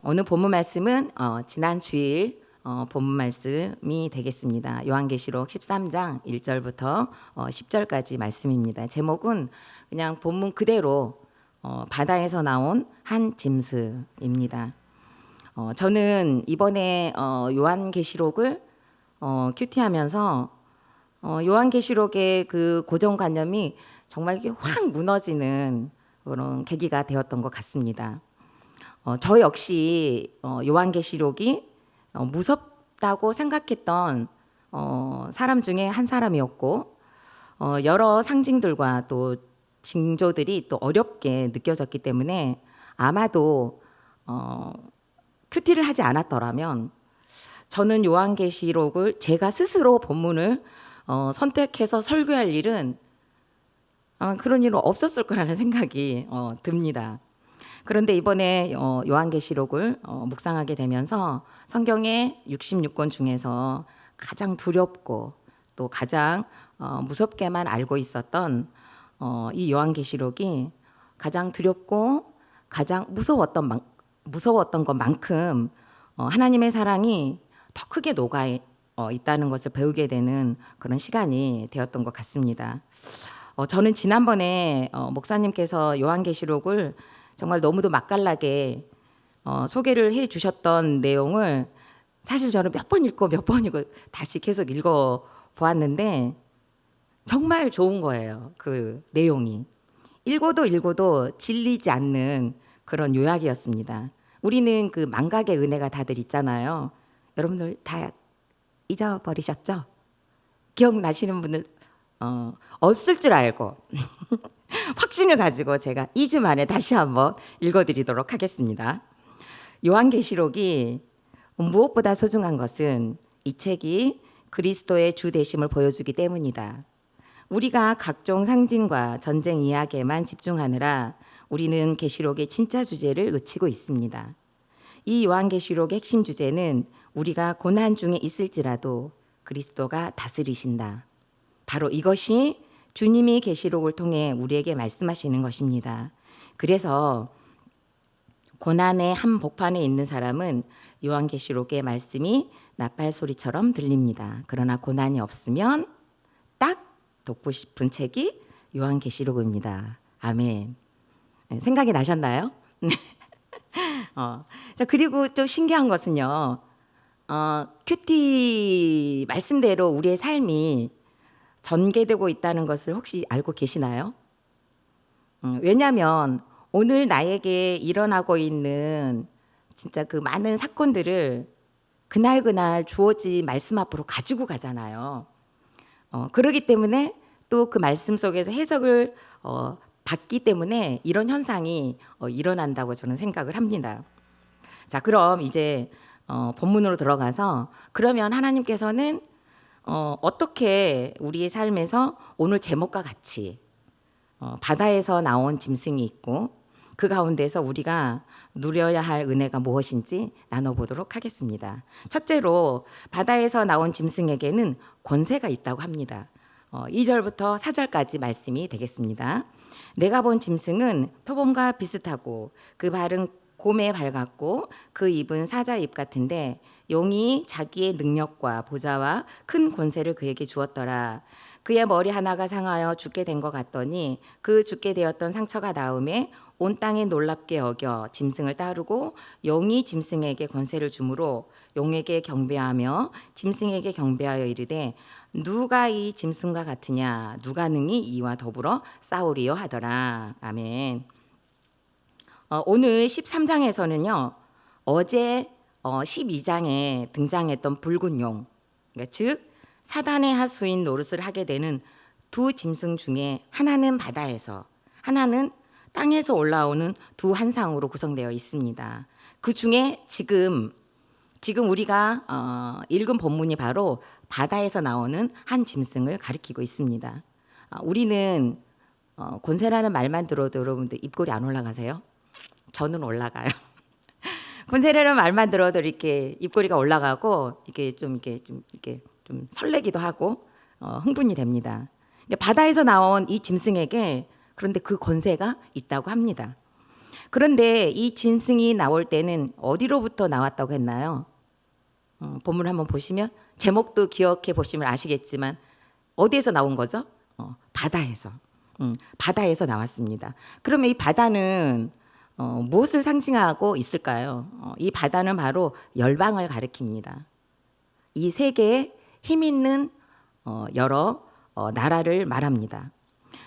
오늘 본문 말씀은 지난 주일 본문 말씀이 되겠습니다. 요한계시록 13장 1절부터 10절까지 말씀입니다. 제목은 그냥 본문 그대로 바다에서 나온 한 짐승입니다. 저는 이번에 요한계시록을 큐티하면서 요한계시록의 그 고정관념이 정말 이렇게 확 무너지는 그런 계기가 되었던 것 같습니다. 저 역시 요한계시록이 무섭다고 생각했던 사람 중에 한 사람이었고, 여러 상징들과 또 징조들이 또 어렵게 느껴졌기 때문에 아마도 큐티를 하지 않았더라면 저는 요한계시록을 제가 스스로 본문을 선택해서 설교할 일은 그런 일은 없었을 거라는 생각이 듭니다. 그런데 이번에 요한계시록을 묵상하게 되면서 성경의 66권 중에서 가장 두렵고 또 가장 무섭게만 알고 있었던 이 요한계시록이 가장 두렵고 가장 무서웠던 것만큼 하나님의 사랑이 더 크게 녹아 있다는 것을 배우게 되는 그런 시간이 되었던 것 같습니다. 저는 지난번에 목사님께서 요한계시록을 정말 너무도 맛깔나게 소개를 해 주셨던 내용을 사실 저는 몇 번 읽고 다시 계속 읽어 보았는데 정말 좋은 거예요. 그 내용이 읽어도 질리지 않는 그런 요약이었습니다. 우리는 그 망각의 은혜가 다들 있잖아요. 여러분들 다 잊어버리셨죠? 기억나시는 분들 없을 줄 알고 확신을 가지고 제가 2주 만에 다시 한번 읽어드리도록 하겠습니다. 요한계시록이 무엇보다 소중한 것은 이 책이 그리스도의 주 되심을 보여주기 때문이다. 우리가 각종 상징과 전쟁 이야기에만 집중하느라 우리는 계시록의 진짜 주제를 놓치고 있습니다. 이 요한계시록의 핵심 주제는 우리가 고난 중에 있을지라도 그리스도가 다스리신다. 바로 이것이 주님이 계시록을 통해 우리에게 말씀하시는 것입니다. 그래서 고난의 한복판에 있는 사람은 요한계시록의 말씀이 나팔 소리처럼 들립니다. 그러나 고난이 없으면 딱 돕고 싶은 책이 요한계시록입니다. 아멘. 생각이 나셨나요? 자, 그리고 또 신기한 것은요. 큐티 말씀대로 우리의 삶이 전개되고 있다는 것을 혹시 알고 계시나요? 왜냐하면 오늘 나에게 일어나고 있는 진짜 그 많은 사건들을 그날 주어진 말씀 앞으로 가지고 가잖아요. 그러기 때문에 또 그 말씀 속에서 해석을 받기 때문에 이런 현상이 일어난다고 저는 생각을 합니다. 자, 그럼 이제 본문으로 들어가서 그러면 하나님께서는 어떻게 우리의 삶에서 오늘 제목과 같이 바다에서 나온 짐승이 있고 그 가운데서 우리가 누려야 할 은혜가 무엇인지 나눠보도록 하겠습니다. 첫째로 바다에서 나온 짐승에게는 권세가 있다고 합니다. 2절부터 4절까지 말씀이 되겠습니다. 내가 본 짐승은 표범과 비슷하고 그 발은 곰의 발 같고 그 입은 사자 입 같은데 용이 자기의 능력과 보좌와 큰 권세를 그에게 주었더라. 그의 머리 하나가 상하여 죽게 된 것 같더니 그 죽게 되었던 상처가 나음에 온 땅에 놀랍게 여겨 짐승을 따르고 용이 짐승에게 권세를 주므로 용에게 경배하며 짐승에게 경배하여 이르되 누가 이 짐승과 같으냐 누가 능히 이와 더불어 싸우리요 하더라. 아멘. 오늘 13장에서는요. 어제 12장에 등장했던 붉은 용, 그러니까 즉 사단의 하수인 노릇을 하게 되는 두 짐승 중에 하나는 바다에서, 하나는 땅에서 올라오는 두 한상으로 구성되어 있습니다. 그 중에 지금 우리가 읽은 본문이 바로 바다에서 나오는 한 짐승을 가리키고 있습니다. 우리는 권세라는 말만 들어도 여러분들 입꼬리 안 올라가세요? 저는 올라가요. 권세라는 말만 들어도 이렇게 입꼬리가 올라가고 이게 좀 설레기도 하고 흥분이 됩니다. 바다에서 나온 이 짐승에게 그런데 그 권세가 있다고 합니다. 그런데 이 짐승이 나올 때는 어디로부터 나왔다고 했나요? 본문 한번 보시면 제목도 기억해 보시면 아시겠지만 어디에서 나온 거죠? 바다에서. 바다에서 나왔습니다. 그러면 이 바다는 무엇을 상징하고 있을까요? 이 바다는 바로 열방을 가리킵니다. 이 세계에 힘 있는 여러 나라를 말합니다.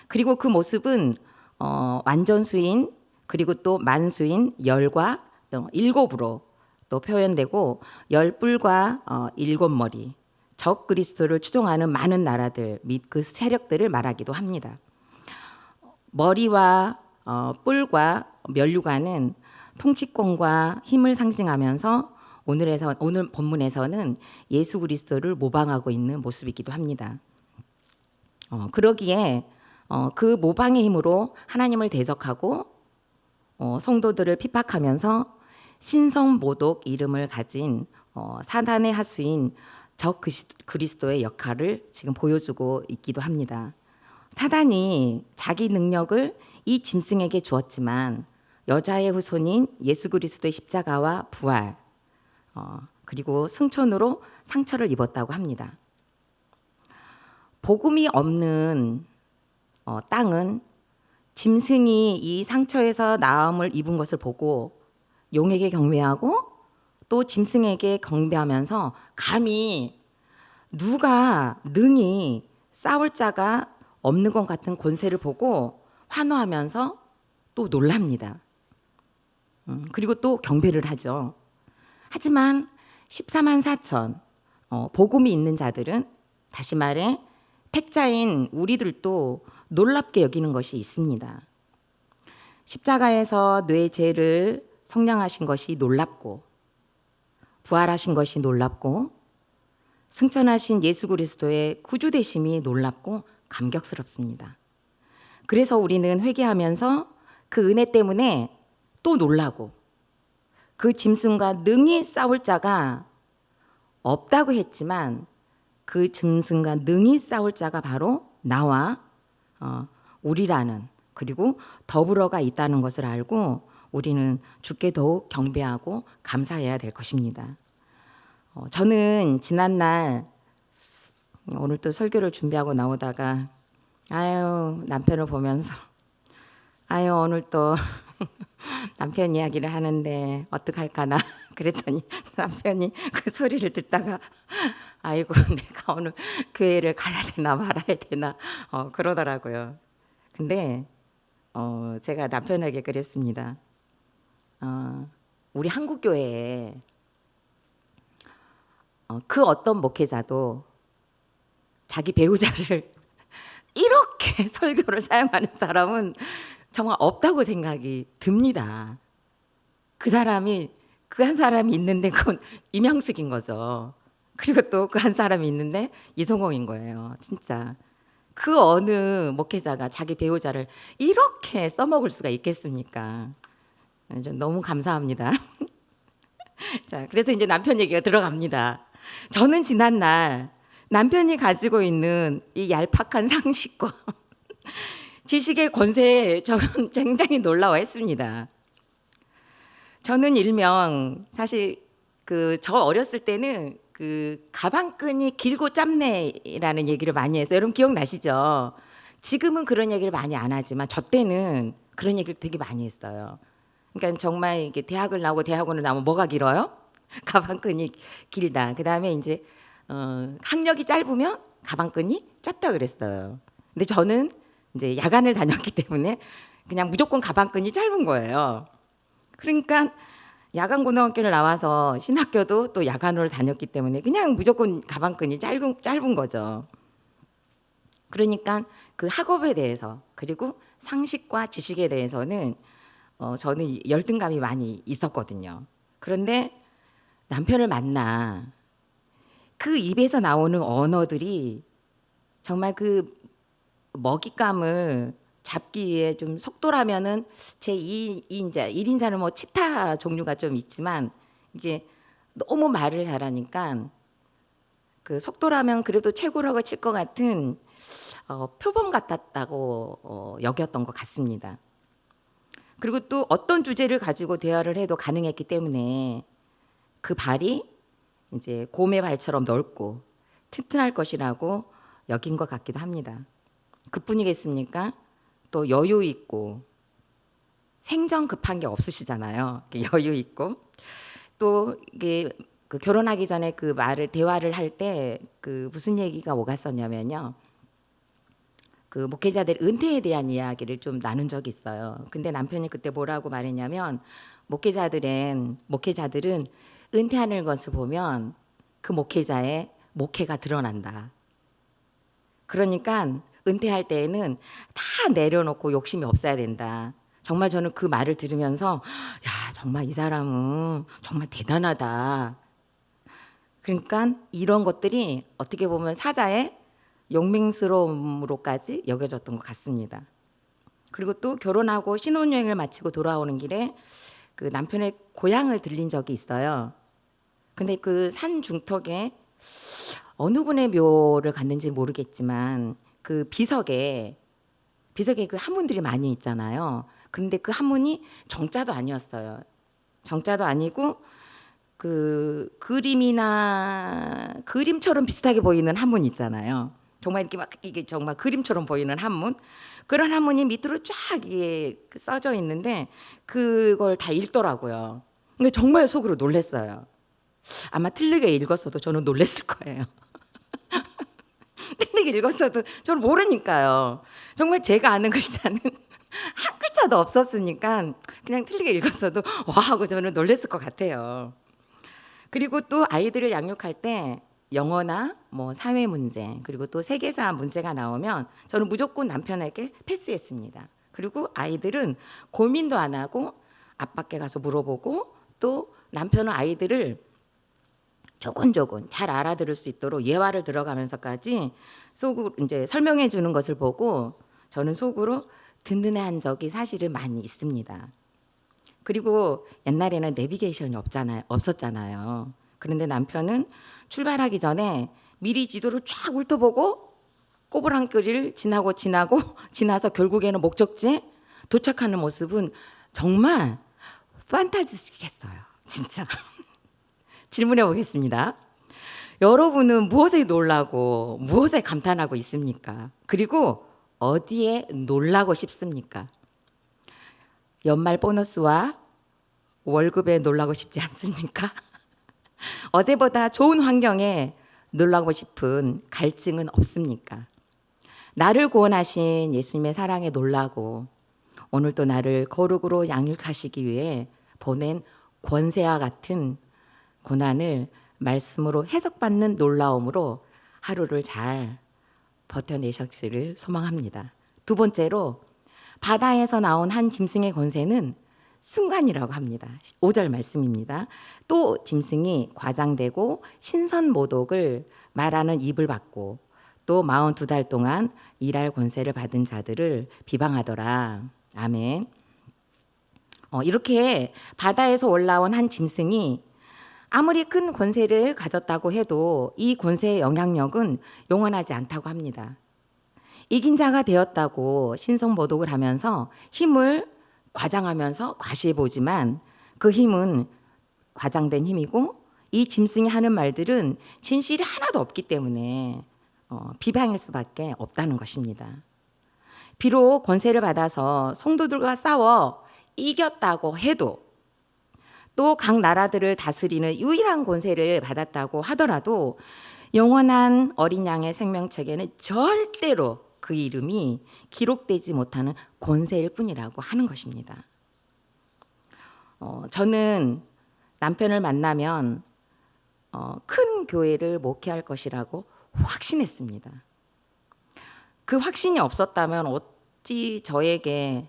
그리고 그 모습은 완전수인 그리고 또 만수인 열과 일곱으로 또 표현되고 열뿔과 일곱 머리 적 그리스도를 추종하는 많은 나라들 및 그 세력들을 말하기도 합니다. 머리와 뿔과 면류관은 통치권과 힘을 상징하면서 오늘 본문에서는 예수 그리스도를 모방하고 있는 모습이기도 합니다. 그러기에 그 모방의 힘으로 하나님을 대적하고 성도들을 핍박하면서 신성모독 이름을 가진 사단의 하수인 적 그리스도의 역할을 지금 보여주고 있기도 합니다. 사단이 자기 능력을 이 짐승에게 주었지만 여자의 후손인 예수 그리스도의 십자가와 부활 그리고 승천으로 상처를 입었다고 합니다. 복음이 없는 땅은 짐승이 이 상처에서 나음을 입은 것을 보고 용에게 경배하고 또 짐승에게 경배하면서 감히 누가 능히 싸울 자가 없는 것 같은 권세를 보고 환호하면서 또 놀랍니다. 그리고 또 경배를 하죠. 하지만 14만 4천 복음이 있는 자들은 다시 말해 택자인 우리들도 놀랍게 여기는 것이 있습니다. 십자가에서 뇌 죄를 속량하신 것이 놀랍고 부활하신 것이 놀랍고 승천하신 예수 그리스도의 구주 되심이 놀랍고 감격스럽습니다. 그래서 우리는 회개하면서 그 은혜 때문에 또 놀라고 그 짐승과 능히 싸울 자가 없다고 했지만 그 짐승과 능히 싸울 자가 바로 나와 우리라는 그리고 더불어가 있다는 것을 알고 우리는 주께 더욱 경배하고 감사해야 될 것입니다. 저는 지난날 오늘 또 설교를 준비하고 나오다가 남편을 보면서 오늘 또 남편 이야기를 하는데 어떡할까나 그랬더니 남편이 그 소리를 듣다가 아이고 내가 오늘 교회를 가야 되나 말아야 되나 그러더라고요. 근데 제가 남편에게 그랬습니다. 우리 한국 교회에 그 어떤 목회자도 자기 배우자를 이렇게 설교를 사용하는 사람은 정말 없다고 생각이 듭니다. 그 한 사람이 있는데 그건 임양숙인 거죠. 그리고 또 그 한 사람이 있는데 이성호인 거예요. 진짜 그 어느 목회자가 자기 배우자를 이렇게 써먹을 수가 있겠습니까? 너무 감사합니다. 자, 그래서 이제 남편 얘기가 들어갑니다. 저는 지난날 남편이 가지고 있는 이 얄팍한 상식과 지식의 권세에 저는 굉장히 놀라워했습니다. 저는 일명 사실 저 어렸을 때는 그 가방끈이 길고 짧네라는 얘기를 많이 했어요. 여러분 기억나시죠? 지금은 그런 얘기를 많이 안 하지만 저 때는 그런 얘기를 되게 많이 했어요. 그러니까 정말 이게 대학을 나오고 대학원을 나오면 뭐가 길어요? 가방끈이 길다. 그다음에 이제 학력이 짧으면 가방끈이 짧다 그랬어요. 근데 저는 이제 야간을 다녔기 때문에 그냥 무조건 가방끈이 짧은 거예요. 그러니까 야간 고등학교를 나와서 신학교도 또 야간으로 다녔기 때문에 그냥 무조건 가방끈이 짧은 거죠. 그러니까 그 학업에 대해서 그리고 상식과 지식에 대해서는 저는 열등감이 많이 있었거든요. 그런데 남편을 만나 그 입에서 나오는 언어들이 정말 그 먹잇감을 잡기 위해 좀 속도라면은 제 2인자, 1인자는 뭐 치타 종류가 좀 있지만 이게 너무 말을 잘하니까 그 속도라면 그래도 최고라고 칠 것 같은 표범 같았다고 여겼던 것 같습니다. 그리고 또 어떤 주제를 가지고 대화를 해도 가능했기 때문에 그 발이 이제 곰의 발처럼 넓고 튼튼할 것이라고 여긴 것 같기도 합니다. 그뿐이겠습니까? 또 여유 있고 생전 급한 게 없으시잖아요. 여유 있고 또 이게 그 결혼하기 전에 그 말을 대화를 할 때 그 무슨 얘기가 오갔었냐면요. 그 목회자들 은퇴에 대한 이야기를 좀 나눈 적이 있어요. 근데 남편이 그때 뭐라고 말했냐면 목회자들은 은퇴하는 것을 보면 그 목회자의 목회가 드러난다. 그러니까 은퇴할 때에는 다 내려놓고 욕심이 없어야 된다. 정말 저는 그 말을 들으면서 야, 정말 이 사람은 정말 대단하다. 그러니까 이런 것들이 어떻게 보면 사자의 용맹스러움으로까지 여겨졌던 것 같습니다. 그리고 또 결혼하고 신혼여행을 마치고 돌아오는 길에 그 남편의 고향을 들린 적이 있어요. 근데 그 산 중턱에 어느 분의 묘를 갔는지 모르겠지만 그 비석에 그 한문들이 많이 있잖아요. 그런데 그 한문이 정자도 아니었어요. 정자도 아니고 그 그림처럼 비슷하게 보이는 한문 있잖아요. 정말 이렇게 막 이게 정말 그림처럼 보이는 한문. 그런 한문이 밑으로 쫙 이게 써져 있는데 그걸 다 읽더라고요. 근데 정말 속으로 놀랐어요. 아마 틀리게 읽었어도 저는 놀랐을 거예요. 틀리게 읽었어도 저는 모르니까요. 정말 제가 아는 글자는 한 글자도 없었으니까 그냥 틀리게 읽었어도 와 하고 저는 놀랐을 것 같아요. 그리고 또 아이들을 양육할 때 영어나 뭐 사회 문제 그리고 또 세계사 문제가 나오면 저는 무조건 남편에게 패스했습니다. 그리고 아이들은 고민도 안 하고 아빠께 가서 물어보고 또 남편은 아이들을 조곤조곤 잘 알아들을 수 있도록 예화를 들어가면서까지 속으로 이제 설명해 주는 것을 보고 저는 속으로 든든해한 적이 사실은 많이 있습니다. 그리고 옛날에는 내비게이션이 없었잖아요. 그런데 남편은 출발하기 전에 미리 지도를 쫙 훑어보고 꼬부랑거리를 지나서 결국에는 목적지에 도착하는 모습은 정말 판타지식했어요. 진짜. 질문해 보겠습니다. 여러분은 무엇에 놀라고 무엇에 감탄하고 있습니까? 그리고 어디에 놀라고 싶습니까? 연말 보너스와 월급에 놀라고 싶지 않습니까? 어제보다 좋은 환경에 놀라고 싶은 갈증은 없습니까? 나를 구원하신 예수님의 사랑에 놀라고 오늘도 나를 거룩으로 양육하시기 위해 보낸 권세와 같은 고난을 말씀으로 해석받는 놀라움으로 하루를 잘 버텨내셨기를 소망합니다. 두 번째로 바다에서 나온 한 짐승의 권세는 순간이라고 합니다. 5절 말씀입니다. 또 짐승이 과장되고 신선모독을 말하는 입을 받고 또 42달 동안 일할 권세를 받은 자들을 비방하더라. 아멘. 이렇게 바다에서 올라온 한 짐승이 아무리 큰 권세를 가졌다고 해도 이 권세의 영향력은 영원하지 않다고 합니다. 이긴 자가 되었다고 신성모독을 하면서 힘을 과장하면서 과시해 보지만 그 힘은 과장된 힘이고 이 짐승이 하는 말들은 진실이 하나도 없기 때문에 비방일 수밖에 없다는 것입니다. 비록 권세를 받아서 성도들과 싸워 이겼다고 해도 또 각 나라들을 다스리는 유일한 권세를 받았다고 하더라도 영원한 어린 양의 생명책에는 절대로 그 이름이 기록되지 못하는 권세일 뿐이라고 하는 것입니다. 저는 남편을 만나면 큰 교회를 목회할 것이라고 확신했습니다. 그 확신이 없었다면 어찌 저에게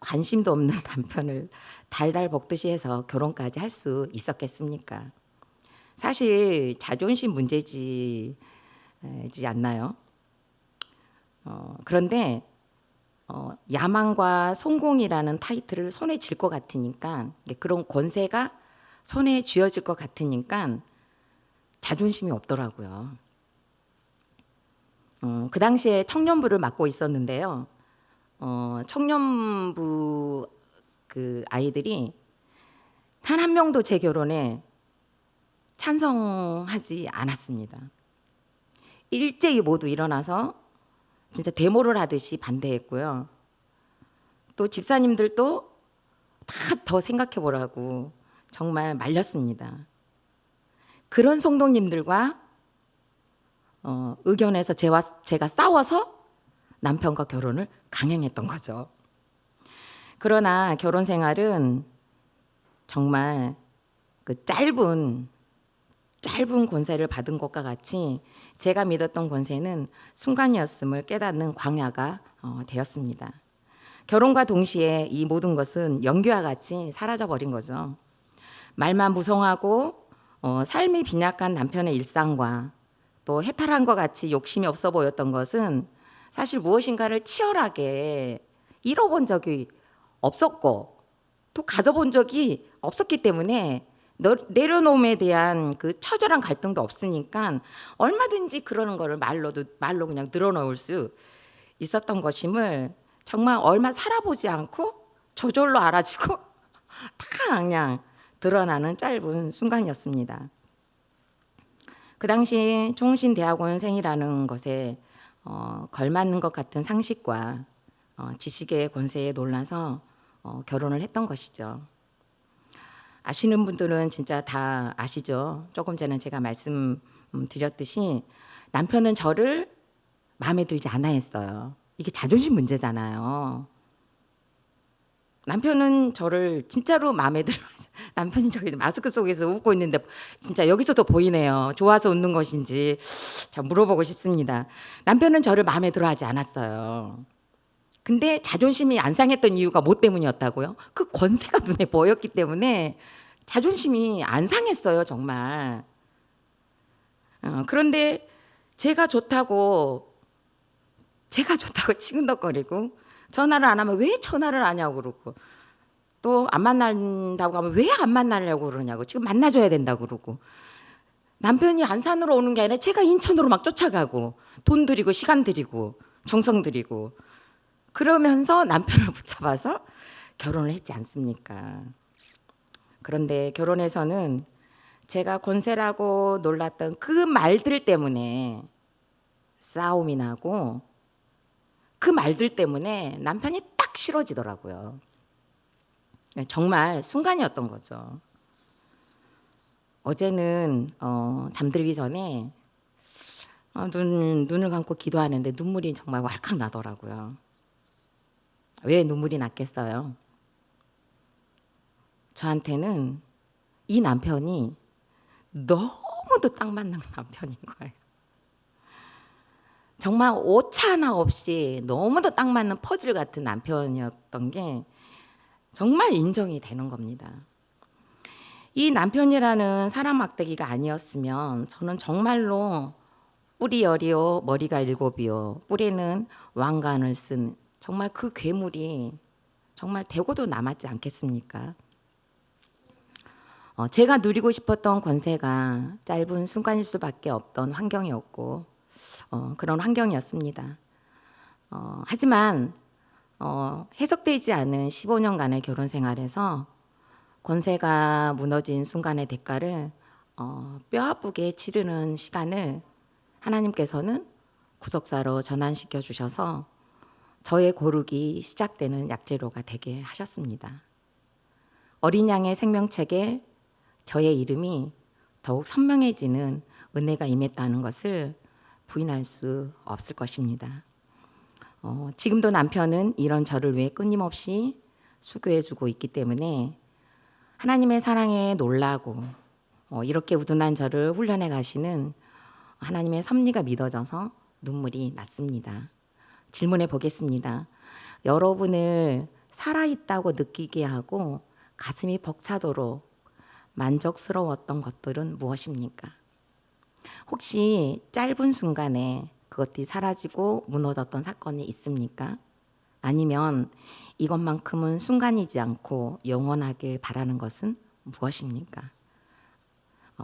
관심도 없는 남편을 달달 볶듯이 해서 결혼까지 할 수 있었겠습니까? 사실 자존심 문제지 않나요? 그런데 야망과 성공이라는 타이틀을 손에 쥘 것 같으니까 그런 권세가 손에 쥐어질 것 같으니까 자존심이 없더라고요. 그 당시에 청년부를 맡고 있었는데요. 청년부 그 아이들이 단 한 명도 제 결혼에 찬성하지 않았습니다. 일제히 모두 일어나서 진짜 데모를 하듯이 반대했고요. 또 집사님들도 다 더 생각해 보라고 정말 말렸습니다. 그런 성도님들과 의견에서 제가 싸워서 남편과 결혼을 강행했던 거죠. 그러나 결혼 생활은 정말 그 짧은 권세를 받은 것과 같이 제가 믿었던 권세는 순간이었음을 깨닫는 광야가 되었습니다. 결혼과 동시에 이 모든 것은 연기와 같이 사라져 버린 거죠. 말만 무성하고 삶이 빈약한 남편의 일상과 또 해탈한 것 같이 욕심이 없어 보였던 것은 사실 무엇인가를 치열하게 잃어본 적이 없었고 또 가져본 적이 없었기 때문에 내려놓음에 대한 그 처절한 갈등도 없으니까 얼마든지 그러는 거를 말로 그냥 늘어놓을 수 있었던 것임을 정말 얼마 살아보지 않고 저절로 알아지고 다 그냥 드러나는 짧은 순간이었습니다. 그 당시 총신대학원생이라는 것에 걸맞는 것 같은 상식과 지식의 권세에 놀라서 결혼을 했던 것이죠. 아시는 분들은 진짜 다 아시죠. 조금 전에 제가 말씀드렸듯이 남편은 저를 마음에 들지 않아 했어요. 이게 자존심 문제잖아요. 남편은 저를 진짜로 마음에 들어요. 남편이 저기 마스크 속에서 웃고 있는데 진짜 여기서도 보이네요. 좋아서 웃는 것인지 참 물어보고 싶습니다. 남편은 저를 마음에 들어하지 않았어요. 근데 자존심이 안 상했던 이유가 뭐 때문이었다고요? 그 권세가 눈에 보였기 때문에 자존심이 안 상했어요, 정말. 그런데 제가 좋다고 치근덕거리고 전화를 안 하면 왜 전화를 안 하냐고 그러고 또 안 만난다고 하면 왜 안 만나려고 그러냐고 지금 만나줘야 된다고 그러고 남편이 안산으로 오는 게 아니라 제가 인천으로 막 쫓아가고 돈 들이고 시간 들이고 정성 들이고 그러면서 남편을 붙잡아서 결혼을 했지 않습니까? 그런데 결혼해서는 제가 권세라고 놀랐던 그 말들 때문에 싸움이 나고 그 말들 때문에 남편이 딱 싫어지더라고요. 정말 순간이었던 거죠. 어제는 잠들기 전에 눈을 감고 기도하는데 눈물이 정말 왈칵 나더라고요. 왜 눈물이 났겠어요? 저한테는 이 남편이 너무도 딱 맞는 남편인 거예요. 정말 오차 하나 없이 너무도 딱 맞는 퍼즐 같은 남편이었던 게 정말 인정이 되는 겁니다. 이 남편이라는 사람 막대기가 아니었으면 저는 정말로 뿔이 열이요 머리가 일곱이요 뿌리는 왕관을 쓴 정말 그 괴물이 정말 되고도 남았지 않겠습니까? 제가 누리고 싶었던 권세가 짧은 순간일 수밖에 없던 환경이었고 그런 환경이었습니다. 하지만 해석되지 않은 15년간의 결혼 생활에서 권세가 무너진 순간의 대가를 뼈아프게 치르는 시간을 하나님께서는 구속사로 전환시켜 주셔서 저의 고르기 시작되는 약재료가 되게 하셨습니다. 어린 양의 생명책에 저의 이름이 더욱 선명해지는 은혜가 임했다는 것을 부인할 수 없을 것입니다. 지금도 남편은 이런 저를 위해 끊임없이 수고해주고 있기 때문에 하나님의 사랑에 놀라고 이렇게 우둔한 저를 훈련해 가시는 하나님의 섭리가 믿어져서 눈물이 났습니다. 질문해 보겠습니다. 여러분을 살아있다고 느끼게 하고 가슴이 벅차도록 만족스러웠던 것들은 무엇입니까? 혹시 짧은 순간에 그것들이 사라지고 무너졌던 사건이 있습니까? 아니면 이것만큼은 순간이지 않고 영원하길 바라는 것은 무엇입니까?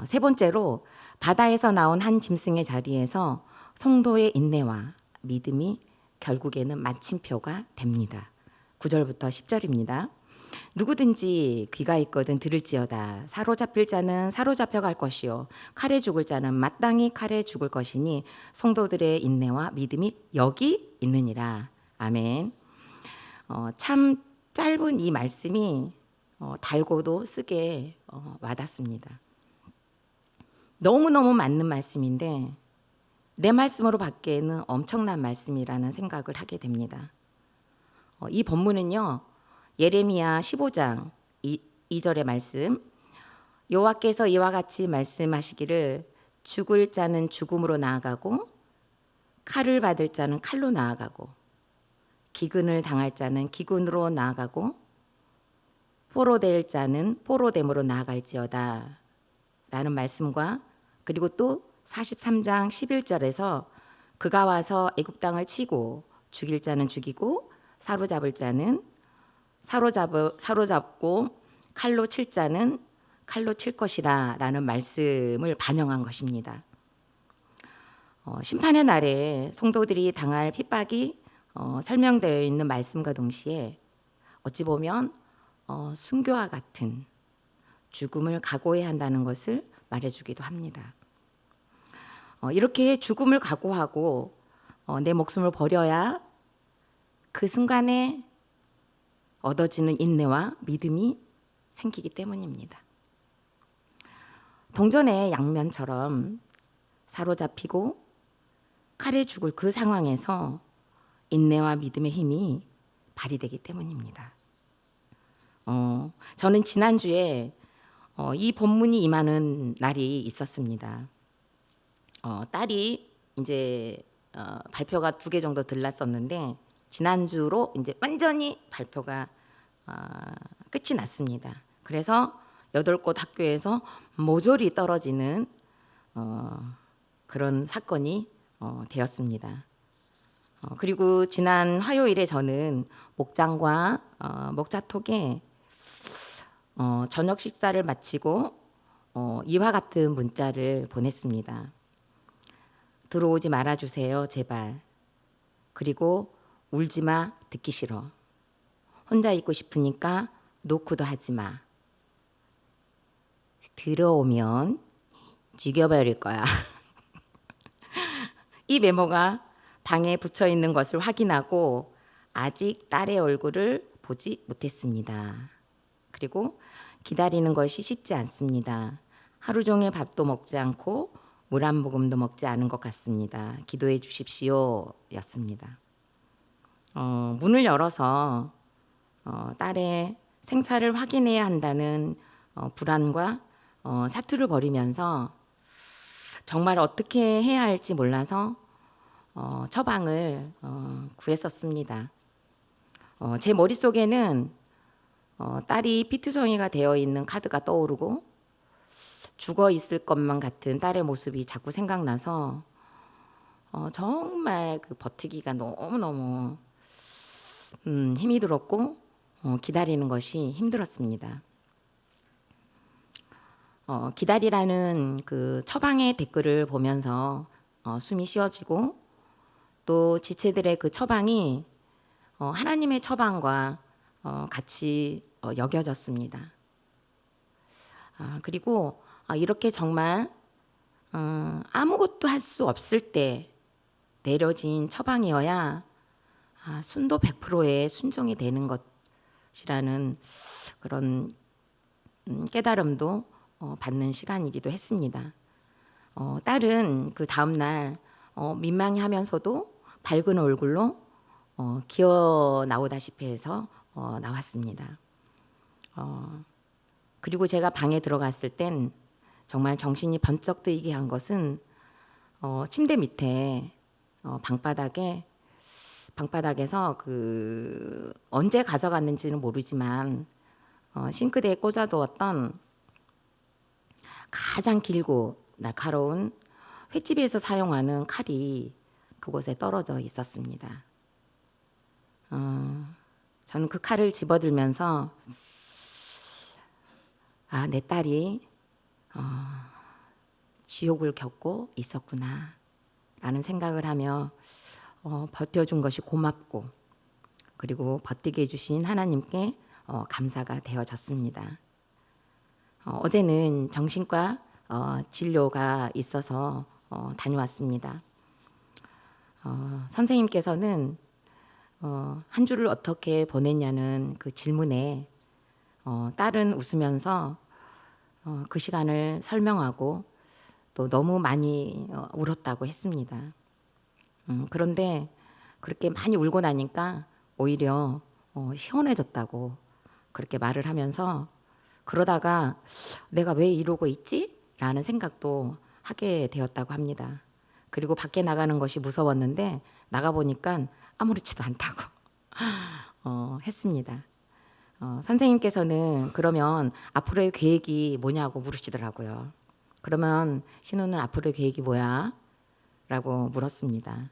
세 번째로 바다에서 나온 한 짐승의 자리에서 성도의 인내와 믿음이 결국에는 마침표가 됩니다. 9절부터 10절입니다. 누구든지 귀가 있거든 들을지어다. 사로잡힐 자는 사로잡혀 갈 것이요 칼에 죽을 자는 마땅히 칼에 죽을 것이니 성도들의 인내와 믿음이 여기 있느니라. 아멘. 참 짧은 이 말씀이 달고도 쓰게 와닿습니다. 너무너무 맞는 말씀인데 내 말씀으로 받기에는 엄청난 말씀이라는 생각을 하게 됩니다. 이 본문은요. 예레미야 15장 2절의 말씀, 여호와께서 이와 같이 말씀하시기를 죽을 자는 죽음으로 나아가고 칼을 받을 자는 칼로 나아가고 기근을 당할 자는 기근으로 나아가고 포로될 자는 포로됨으로 나아갈지어다 라는 말씀과, 그리고 또 43장 11절에서 그가 와서 애굽 땅을 치고 죽일 자는 죽이고 사로잡을 자는 사로잡고 칼로 칠 자는 칼로 칠 것이라 라는 말씀을 반영한 것입니다. 심판의 날에 성도들이 당할 핍박이 설명되어 있는 말씀과 동시에 어찌 보면 순교와 같은 죽음을 각오해야 한다는 것을 말해주기도 합니다. 이렇게 죽음을 각오하고 내 목숨을 버려야 그 순간에 얻어지는 인내와 믿음이 생기기 때문입니다. 동전의 양면처럼 사로잡히고 칼에 죽을 그 상황에서 인내와 믿음의 힘이 발휘되기 때문입니다. 저는 지난주에 이 본문이 임하는 날이 있었습니다. 딸이 이제 발표가 2개 정도 들렀었는데 지난주로 이제 완전히 발표가 끝이 났습니다. 그래서 8곳 학교에서 모조리 떨어지는 그런 사건이 되었습니다. 그리고 지난 화요일에 저는 목장과 목자톡에 저녁 식사를 마치고 이와 같은 문자를 보냈습니다. 들어오지 말아주세요, 제발. 그리고 울지마, 듣기 싫어. 혼자 있고 싶으니까 노크도 하지마. 들어오면 죽여버릴 거야. 이 메모가 방에 붙여 있는 것을 확인하고 아직 딸의 얼굴을 보지 못했습니다. 그리고 기다리는 것이 쉽지 않습니다. 하루 종일 밥도 먹지 않고 물 한 모금도 먹지 않은 것 같습니다. 기도해 주십시오 였습니다. 문을 열어서 딸의 생사를 확인해야 한다는 불안과 사투를 벌이면서 정말 어떻게 해야 할지 몰라서 처방을 구했었습니다. 제 머릿속에는 딸이 피투성이가 되어 있는 카드가 떠오르고 죽어 있을 것만 같은 딸의 모습이 자꾸 생각나서 정말 그 버티기가 너무너무 힘이 들었고 기다리는 것이 힘들었습니다. 기다리라는 그 처방의 댓글을 보면서 숨이 쉬어지고 또 지체들의 그 처방이 하나님의 처방과 같이 여겨졌습니다. 그리고 이렇게 정말 아무것도 할 수 없을 때 내려진 처방이어야 순도 100%의 순종이 되는 것이라는 그런 깨달음도 받는 시간이기도 했습니다. 딸은 그 다음날 민망해하면서도 밝은 얼굴로 기어 나오다시피 해서 나왔습니다. 그리고 제가 방에 들어갔을 땐 정말 정신이 번쩍 뜨이게 한 것은 침대 밑에 방바닥에서 그 언제 가져갔는지는 모르지만 싱크대에 꽂아두었던 가장 길고 날카로운 횟집에서 사용하는 칼이 그곳에 떨어져 있었습니다. 저는 그 칼을 집어들면서 내 딸이 지옥을 겪고 있었구나 라는 생각을 하며 버텨준 것이 고맙고, 그리고 버티게 해주신 하나님께 감사가 되어졌습니다. 어제는 정신과 진료가 있어서 다녀왔습니다. 선생님께서는 한 주를 어떻게 보냈냐는 그 질문에 딸은 웃으면서 그 시간을 설명하고 또 너무 많이 울었다고 했습니다. 그런데 그렇게 많이 울고 나니까 오히려 시원해졌다고 그렇게 말을 하면서, 그러다가 내가 왜 이러고 있지? 라는 생각도 하게 되었다고 합니다. 그리고 밖에 나가는 것이 무서웠는데 나가보니까 아무렇지도 않다고 했습니다. 선생님께서는 그러면 앞으로의 계획이 뭐냐고 물으시더라고요. 그러면 신우는 앞으로의 계획이 뭐야? 라고 물었습니다.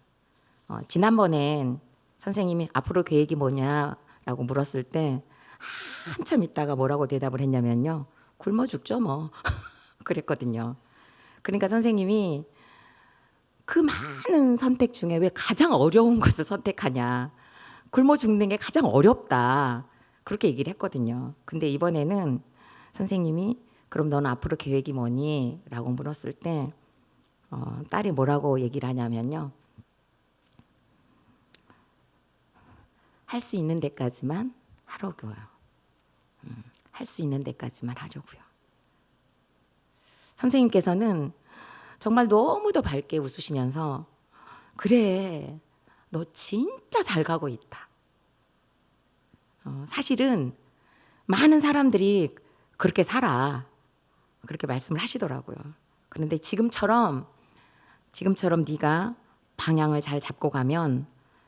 지난번엔 선생님이 앞으로 계획이 뭐냐라고 물었을 때 한참 있다가 뭐라고 대답을 했냐면요. 굶어 죽죠 뭐. 그랬거든요. 그러니까 선생님이 그 많은 선택 중에 왜 가장 어려운 것을 선택하냐. 굶어 죽는 게 가장 어렵다. 그렇게 얘기를 했거든요. 근데 이번에는 선생님이 그럼 너는 앞으로 계획이 뭐니? 라고 물었을 때 딸이 뭐라고 얘기를 하냐면요. 할 수 있는 데까지만 하려고요. 할 수 있는 데까지만 하려고요. 선생님께서는 정말 너무도 밝게 웃으시면서 그래, 너 진짜 잘 가고 있다. 사실은 많은 사람들이 그렇게 살아. 그렇게 말씀을 하시더라고요. 그런데 지금처럼 네가 방향을 잘 잡고 가면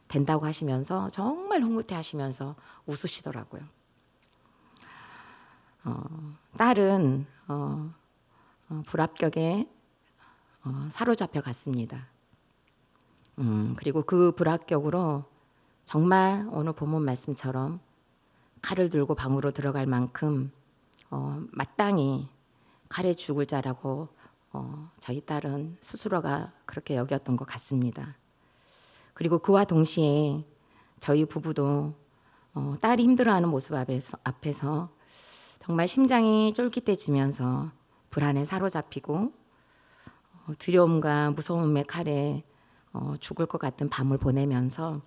된다고 하시면서 정말 흐뭇해 하시면서 웃으시더라고요. 딸은 불합격에 사로잡혀 갔습니다. 그리고 그 불합격으로 정말 오늘 본문 말씀처럼 칼을 들고 방으로 들어갈 만큼 마땅히 칼에 죽을 자라고 저희 딸은 스스로가 그렇게 여겼던 것 같습니다. 그리고 그와 동시에 저희 부부도 딸이 힘들어하는 모습 앞에서 정말 심장이 쫄깃해지면서 불안에 사로잡히고 두려움과 무서움의 칼에 죽을 것 같은 밤을 보내면서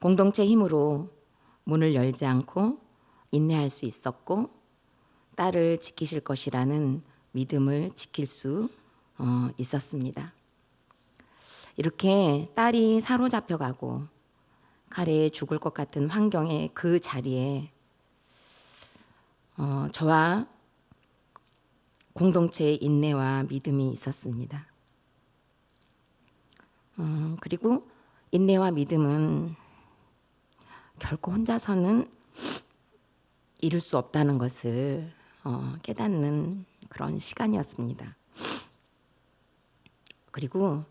공동체 힘으로 문을 열지 않고 인내할 수 있었고 딸을 지키실 것이라는 믿음을 지킬 수 있었습니다. 이렇게 딸이 사로잡혀가고 칼에 죽을 것 같은 환경의 그 자리에 저와 공동체의 인내와 믿음이 있었습니다. 그리고 인내와 믿음은 결코 혼자서는 이룰 수 없다는 것을 깨닫는 그런 시간이었습니다. 그리고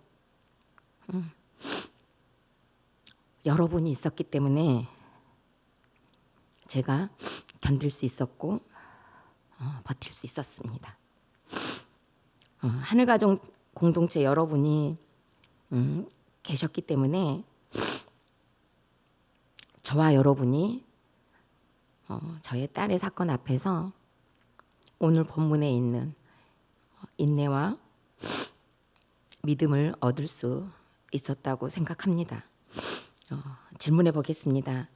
여러분이 있었기 때문에 제가 견딜 수 있었고 버틸 수 있었습니다. 하늘가족 공동체 여러분이 계셨기 때문에 저와 여러분이 저의 딸의 사건 앞에서 오늘 본문에 있는 인내와 믿음을 얻을 수 있었다고 생각합니다. 질문해 보겠습니다.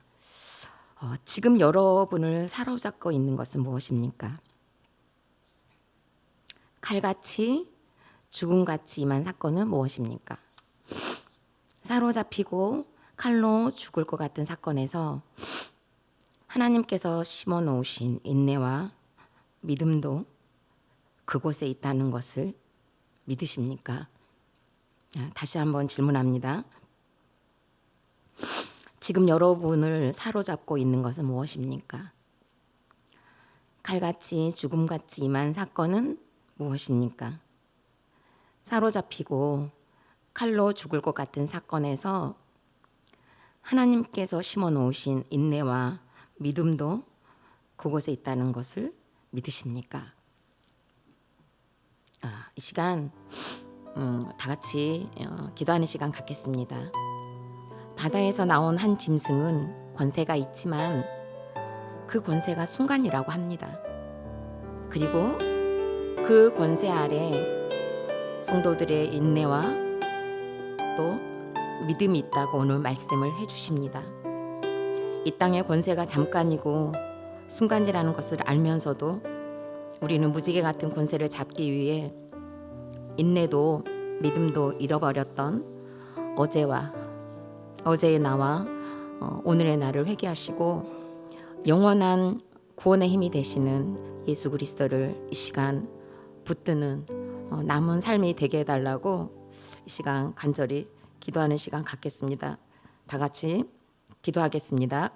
지금 여러분을 사로잡고 있는 것은 무엇입니까? 칼같이 죽음같이 임한 사건은 무엇입니까? 사로잡히고 칼로 죽을 것 같은 사건에서 하나님께서 심어 놓으신 인내와 믿음도 그곳에 있다는 것을 믿으십니까? 다시 한번 질문합니다. 지금 여러분을 사로잡고 있는 것은 무엇입니까? 칼같이 죽음같이 임한 사건은 무엇입니까? 사로잡히고 칼로 죽을 것 같은 사건에서 하나님께서 심어 놓으신 인내와 믿음도 그곳에 있다는 것을 믿으십니까? 이 시간 다 같이 기도하는 시간 갖겠습니다. 바다에서 나온 한 짐승은 권세가 있지만 그 권세가 순간이라고 합니다. 그리고 그 권세 아래 성도들의 인내와 또 믿음이 있다고 오늘 말씀을 해주십니다. 이 땅의 권세가 잠깐이고 순간이라는 것을 알면서도 우리는 무지개 같은 권세를 잡기 위해 인내도 믿음도 잃어버렸던 어제의 나와 오늘의 나를 회개하시고 영원한 구원의 힘이 되시는 예수 그리스도를 이 시간 붙드는 남은 삶이 되게 해달라고 이 시간 간절히 기도하는 시간 갖겠습니다. 다 같이 기도하겠습니다.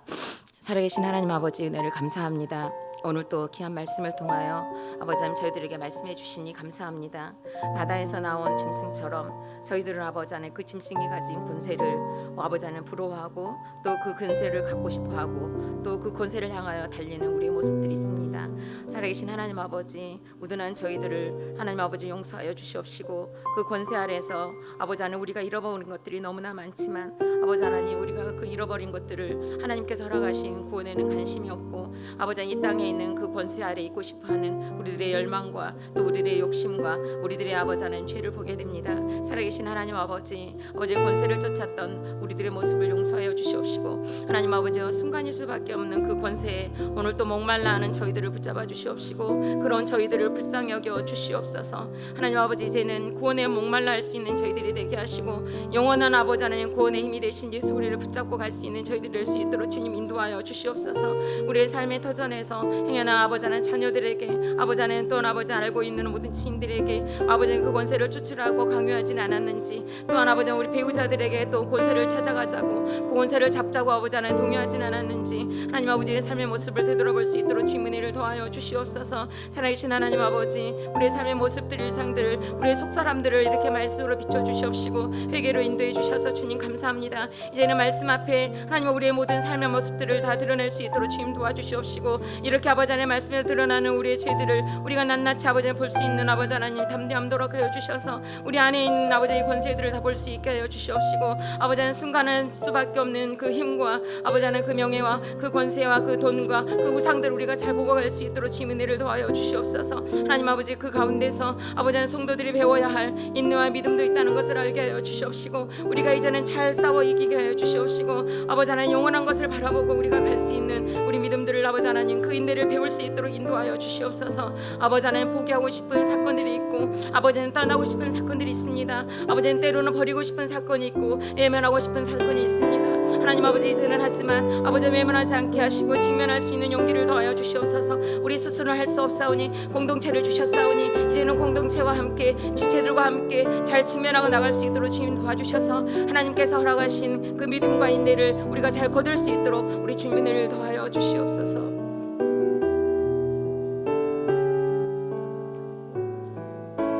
살아계신 하나님 아버지 은혜를 감사합니다. 오늘 또 귀한 말씀을 통하여 아버지 하나님 저희들에게 말씀해 주시니 감사합니다. 바다에서 나온 짐승처럼 저희들은 아버지 하나님 그 짐승이 가진 권세를 아버지 하나님 부러워하고 또 그 권세를 갖고 싶어하고 또 그 권세를 향하여 달리는 우리의 모습들이 있습니다. 살아계신 하나님 아버지 무든한 저희들을 하나님 아버지 용서하여 주시옵시고 그 권세 아래서 아버지 하나님 우리가 잃어버린 것들이 너무나 많지만 아버지 하나님 우리가 그 잃어버린 것들을 하나님께서 허락하신 구원에는 관심이 없고 아버지 하나님 이 땅에 있는 그 권세 아래 있고 싶어하는 우리들의 열망과 또 우리들의 욕심과 우리들의 아버지 하나님 죄를 보게 됩니다. 살아계신 하나님 아버지 권세를 쫓았던 우리들의 모습을 용서하여 주시옵시고 하나님 아버지 순간일 수밖에 없는 그 권세에 오늘 또 목말라 하는 저희들을 붙잡아 주시옵시고 그런 저희들을 불쌍히 여겨 주시옵소서. 하나님 아버지 이제는 구원에 목말라 할 수 있는 저희들이 되게 하시고 영원한 아버지 하나님 구원의 힘이 되신 예수 우리를 붙잡고 갈 수 있는 저희들이 될 수 있도록 주님 인도하여 주시옵소서. 우리의 삶의 터전에서 행여나 아버지 하나님 자녀들에게 아버지 하나님 또한 아버지 알고 있는 모든 지인들에게 아버지 그 권세를 추출하고 강요하진 않았는지 또한 아버지 우리 배우자들에게 또 권세를 찾아가자고 그 권세를 잡자고 아버지 하나님 동요하진 않았는지 하나님 아버지의 삶의 모습을 되돌아볼 수 있도록 주님 은혜를 더하여 주시옵소서. 살아계신 하나님 아버지 우리의 삶의 모습들 일상들을 우리의 속사람들을 이렇게 말씀으로 비춰주시옵시고 회개로 인도해 주셔서 주님 감사합니다. 이제는 말씀 앞에 하나님 우리의 모든 삶의 모습들을 다 드러낼 수 있도록 주님 도와주시옵시고 이렇게 아버지 하나님 말씀에 드러나는 우리의 죄들을 우리가 낱낱이 아버지 하나님 볼 수 있는 아버지 하나님 담대함도록 하여 주셔서 우리 안에 있는 아버지의 권세들을 다 볼 수 있게 하여 주시옵시고 아버지 하나님 순간은 수밖에 없는 그 힘과 아버지 하나님 그 명예와 그 권세와 그 돈과 그 우상들을 우리가 잘 보고 갈 수 있도록 주님 은혜를 더하여 주시옵소서. 하나님 아버지 그 가운데서 아버지 하나님 성도들이 배워야 할 인내와 믿음도 있다는 것을 알게 하여 주시옵시고 우리가 이제는 잘 싸워 이기게 하여 주시옵시고 아버지 하나님 영원한 것을 바라보고 우리가 갈 수 있는 우리 믿음들을 아버지 하나님 그 인내를 배울 수 있도록 인도하여 주시옵소서. 아버지 하나님 포기하고 싶은 사건들이 있고 아버지는 떠나고 싶은 사건들이 있습니다. 아버지는 때로는 버리고 싶은 사건이 있고 외면하고 싶은 사건이 있습니다. 하나님 아버지 이제는 하지만 아버지 외면하지 않게 하시고 직면할 수 있는 용기를 더하여 주시옵소서. 우리 스스로 할 수 없사오니 공동체를 주셨사오니 이제는 공동체와 함께 지체들과 함께 잘 직면하고 나갈 수 있도록 주님 도와주셔서 하나님께서 허락하신 그 믿음과 인내를 우리가 잘 거둘 수 있도록 우리 주님 은혜를 더하여 주시옵소서.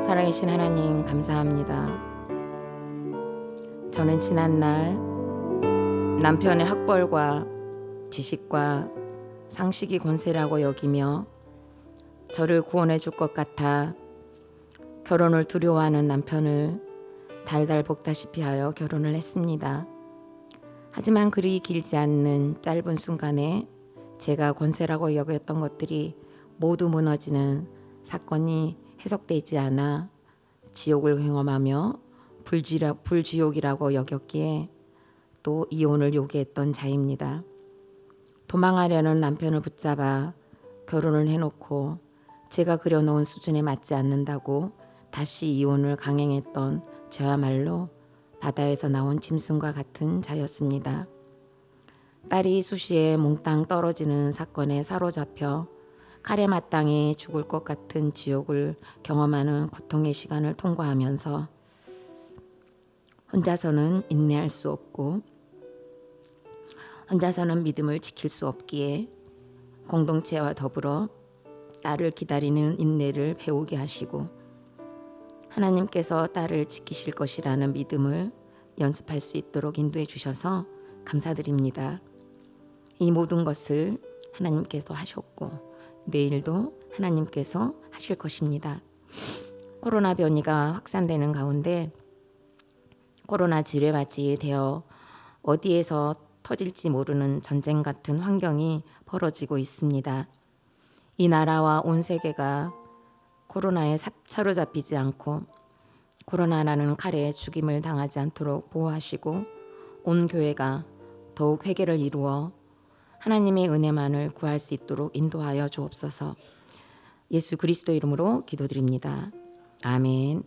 살아계신 하나님 감사합니다. 저는 지난날 남편의 학벌과 지식과 상식이 권세라고 여기며 저를 구원해 줄 것 같아 결혼을 두려워하는 남편을 달달 볶다시피 하여 결혼을 했습니다. 하지만 그리 길지 않는 짧은 순간에 제가 권세라고 여겼던 것들이 모두 무너지는 사건이 해석되지 않아 지옥을 경험하며 불지옥이라고 여겼기에 또 이혼을 요구했던 자입니다. 도망하려는 남편을 붙잡아 결혼을 해놓고 제가 그려놓은 수준에 맞지 않는다고 다시 이혼을 강행했던 저야말로 바다에서 나온 짐승과 같은 자였습니다. 딸이 수시에 몽땅 떨어지는 사건에 사로잡혀 칼에 마땅히 죽을 것 같은 지옥을 경험하는 고통의 시간을 통과하면서 혼자서는 인내할 수 없고 혼자서는 믿음을 지킬 수 없기에 공동체와 더불어 딸을 기다리는 인내를 배우게 하시고 하나님께서 딸을 지키실 것이라는 믿음을 연습할 수 있도록 인도해 주셔서 감사드립니다. 이 모든 것을 하나님께서 하셨고 내일도 하나님께서 하실 것입니다. 코로나 변이가 확산되는 가운데 코로나 지뢰밭이 되어 어디에서 터질지 모르는 전쟁 같은 환경이 벌어지고 있습니다. 이 나라와 온 세계가 코로나에 사로잡히지 않고 코로나라는 칼에 죽임을 당하지 않도록 보호하시고 온 교회가 더욱 회개를 이루어 하나님의 은혜만을 구할 수 있도록 인도하여 주옵소서. 예수 그리스도 이름으로 기도드립니다. 아멘.